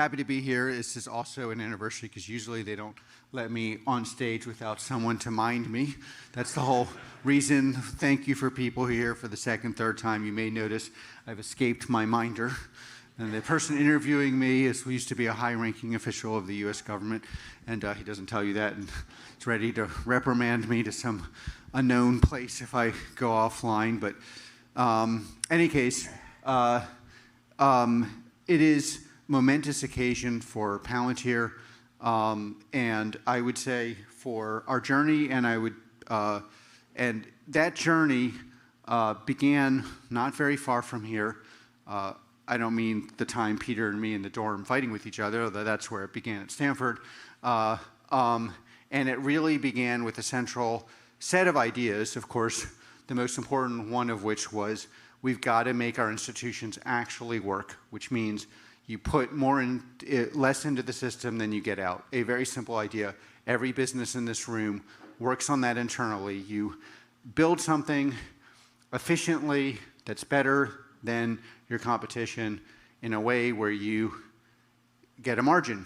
happy to be here. This is also an anniversary because usually they don't let me on stage without someone to mind me. That's the whole reason. Thank you for people here for the second, third time. You may notice I've escaped my minder. And the person interviewing me used to be a high-ranking official of the U.S. government, and he doesn't tell you that, and he's ready to reprimand me to some unknown place if I go offline. But any case, it is momentous occasion for Palantir, and I would say for our journey, and that journey began not very far from here. I don't mean the time Peter and me in the dorm fighting with each other, although that's where it began at Stanford. And it really began with a central set of ideas, of course, the most important one of which was we've got to make our institutions actually work, which means you put less into the system than you get out. A very simple idea. Every business in this room works on that internally. You build something efficiently that's better than your competition in a way where you get a margin.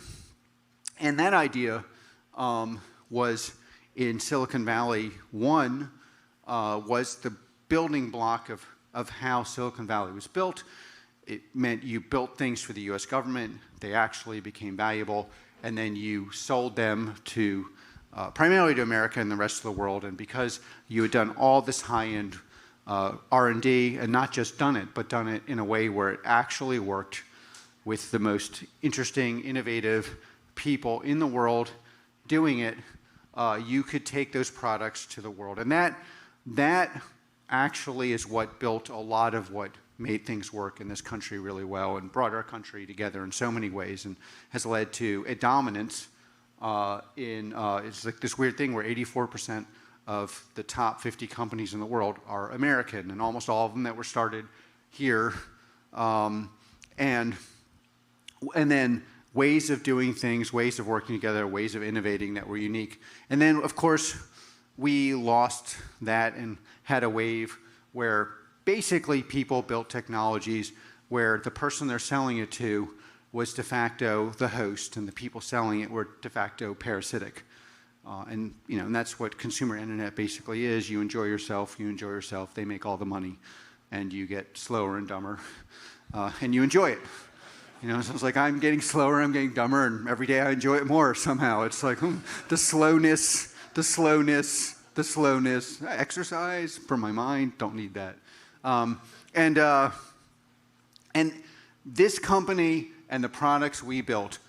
And that idea was in Silicon Valley. One was the building block of how Silicon Valley was built. It meant you built things for the US government, they actually became valuable, and then you sold them to primarily to America and the rest of the world. And because you had done all this high-end R&D, and not just done it, but done it in a way where it actually worked with the most interesting, innovative people in the world doing it, you could take those products to the world. And that actually is what built a lot of what made things work in this country really well and brought our country together in so many ways and has led to a dominance it's like this weird thing where 84% of the top 50 companies in the world are American, and almost all of them that were started here. And then ways of doing things, ways of working together, ways of innovating that were unique. And then, of course, we lost that and had a wave where basically people built technologies where the person they're selling it to was de facto the host, and the people selling it were de facto parasitic. And that's what consumer internet basically is. You enjoy yourself, they make all the money, and you get slower and dumber, and you enjoy it. So it's like I'm getting slower, I'm getting dumber, and every day I enjoy it more somehow. It's like the slowness, exercise for my mind, don't need that. And this company and the products we built,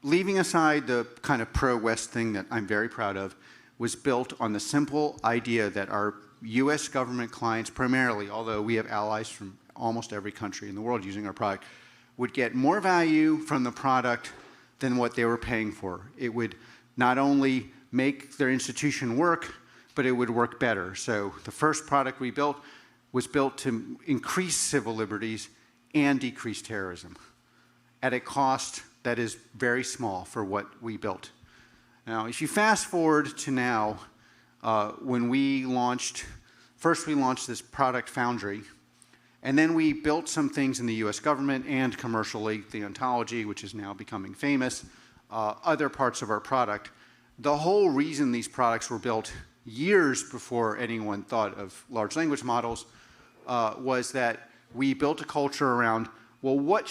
leaving aside the kind of pro-West thing that I'm very proud of, was built on the simple idea that our US government clients primarily, although we have allies from almost every country in the world using our product, would get more value from the product than what they were paying for. It would not only make their institution work, but it would work better. So the first product we built was built to increase civil liberties and decrease terrorism at a cost that is very small for what we built. Now, if you fast forward to now, when we launched this product Foundry, and then we built some things in the US government and commercially, the ontology, which is now becoming famous, other parts of our product. The whole reason these products were built years before anyone thought of large language models was that we built a culture around, well, what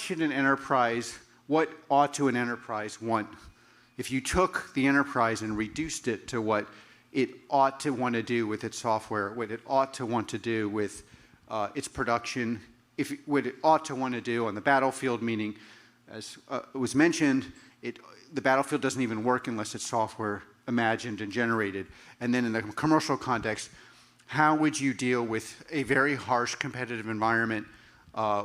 ought to an enterprise want? If you took the enterprise and reduced it to what it ought to want to do with its software, what it ought to want to do with its production, what it ought to want to do on the battlefield, meaning, as was mentioned, the battlefield doesn't even work unless it's software imagined and generated. And then in the commercial context, how would you deal with a very harsh competitive environment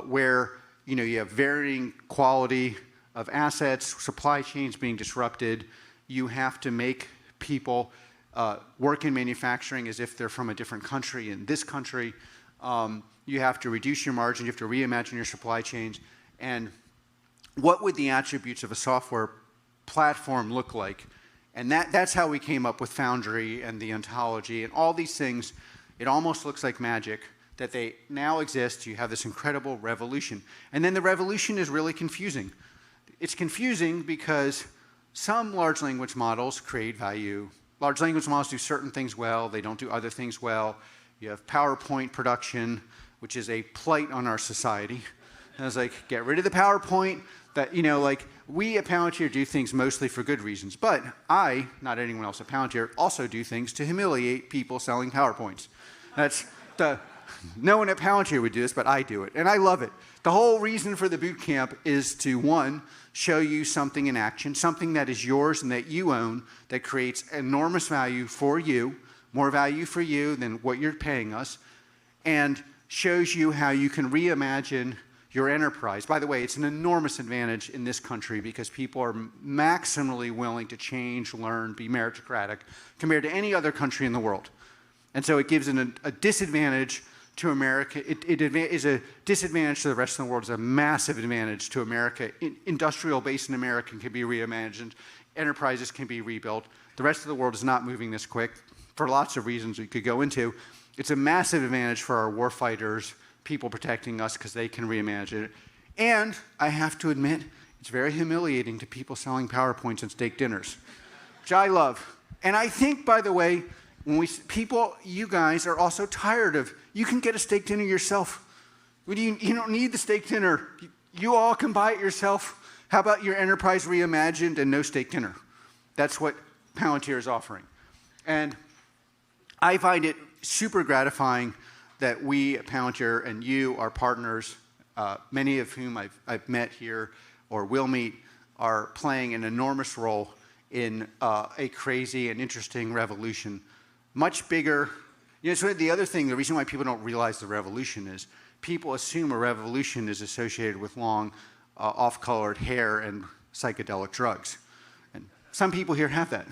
where you have varying quality of assets, supply chains being disrupted, you have to make people work in manufacturing as if they're from a different country in this country. You have to reduce your margin, you have to reimagine your supply chains. And what would the attributes of a software platform look like? And that's how we came up with Foundry and the ontology and all these things. It almost looks like magic that they now exist. You have this incredible revolution. And then the revolution is really confusing. it's confusing because some large language models create value. Large language models do certain things well, they don't do other things well. You have PowerPoint production, which is a blight on our society. And I was like, get rid of the PowerPoint. That, you know, like, we at Palantir do things mostly for good reasons, but I, not anyone else at Palantir, also do things to humiliate people selling PowerPoints. No one at Palantir would do this, but I do it, and I love it. The whole reason for the boot camp is to, one, show you something in action, something that is yours and that you own, that creates enormous value for you, more value for you than what you're paying us, and shows you how you can reimagine your enterprise. By the way, it's an enormous advantage in this country because people are maximally willing to change, learn, be meritocratic compared to any other country in the world. And so it gives a disadvantage to America. It is a disadvantage to the rest of the world. It's a massive advantage to America. Industrial base in America can be reimagined. Enterprises can be rebuilt. The rest of the world is not moving this quick for lots of reasons we could go into. It's a massive advantage for our warfighters, people protecting us because they can reimagine it. And I have to admit, it's very humiliating to people selling PowerPoints and steak dinners, which I love. And I think, by the way, when you guys are also tired of, you can get a steak dinner yourself. You don't need the steak dinner. You all can buy it yourself. How about your enterprise reimagined and no steak dinner? That's what Palantir is offering. And I find it super gratifying that we at Palantir and you, our partners, many of whom I've met here or will meet, are playing an enormous role in a crazy and interesting revolution. Much bigger. You know, so the other thing, the reason why people don't realize the revolution is people assume a revolution is associated with long, off-colored hair and psychedelic drugs. And some people here have that.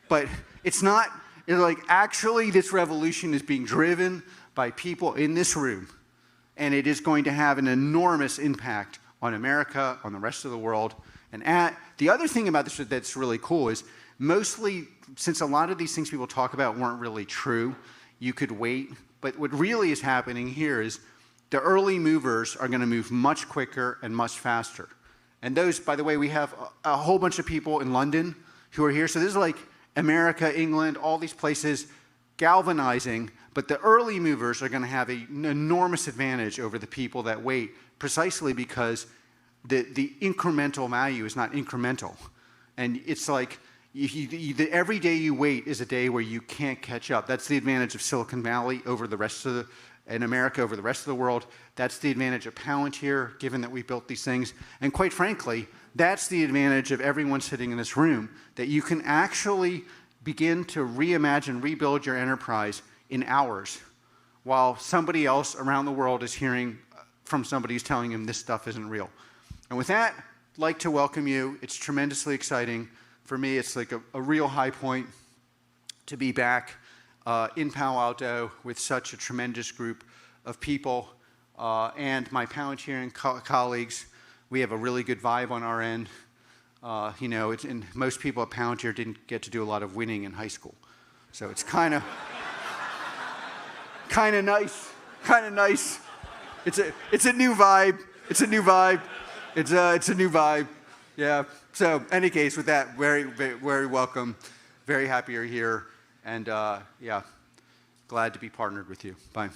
But it's not. It's like, actually, this revolution is being driven by people in this room, and it is going to have an enormous impact on America, on the rest of the world. And the other thing about this that's really cool is mostly, since a lot of these things people talk about weren't really true, you could wait. But what really is happening here is the early movers are going to move much quicker and much faster. And those, by the way, we have a whole bunch of people in London who are here. So this is like America, England, all these places galvanizing. But the early movers are going to have an enormous advantage over the people that wait, precisely because the incremental value is not incremental. And it's like every day you wait is a day where you can't catch up. That's the advantage of Silicon Valley over the rest of and America over the rest of the world. That's the advantage of Palantir, given that we built these things. And quite frankly, that's the advantage of everyone sitting in this room, that you can actually begin to reimagine, rebuild your enterprise in hours, while somebody else around the world is hearing from somebody who's telling him this stuff isn't real. And with that, I'd like to welcome you. It's tremendously exciting. For me, it's like a real high point to be back in Palo Alto with such a tremendous group of people and my Palantirian colleagues. We have a really good vibe on our end. You know, and most people at Palantir didn't get to do a lot of winning in high school. So it's kind of nice. It's a new vibe. It's a new vibe. Yeah. So, in any case, with that, very, very, very welcome. Very happy you're here, and yeah, glad to be partnered with you. Bye.